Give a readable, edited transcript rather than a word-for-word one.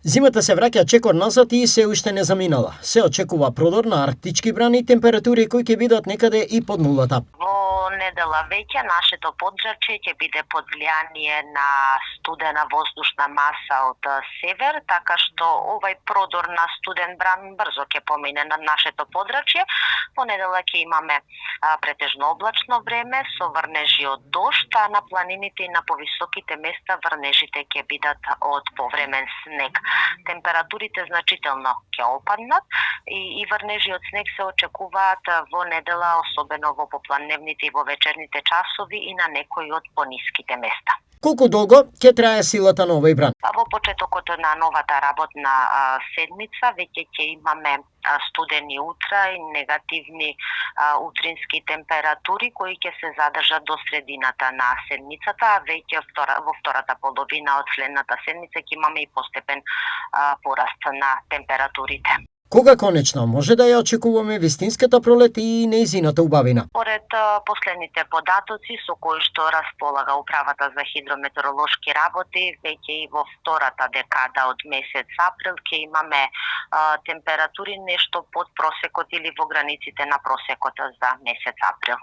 Зимата се враќа чекор назад и се уште не заминала. Се очекува продор на арктички брани и температури кои ќе бидат некаде и под нулата. Во недела веќе нашето подрачје ќе биде под влијание на студена воздушна маса од север, така што овај продор на студен бран брзо ќе помине на нашето подрачје. Во недела ќе имаме претежно облачно време со врнежи од дожд, а на планините и на повисоките места врнежите ќе бидат од повремен снег. Температурите значително ќе опаднат и врнежи од снег се очекуваат во недела, особено во попланевните и во вечерните часови и на некои од пониските места. Колку долго ќе трае силата на овој бран? Во почетокот на новата работна седмица веќе ќе имаме студени утра и негативни утрински температури кои ќе се задржат до средината на седмицата, а веќе во втората половина од следната седмица ќе имаме и постепен пораст на температурите. Кога конечно може да ја очекуваме вистинската пролет и нејзината убавина? Поред последните податоци со кои што располага Управата за хидрометеоролошки работи, веќе и во втората декада од месец април ќе имаме температури нешто под просекот или во границите на просекот за месец април.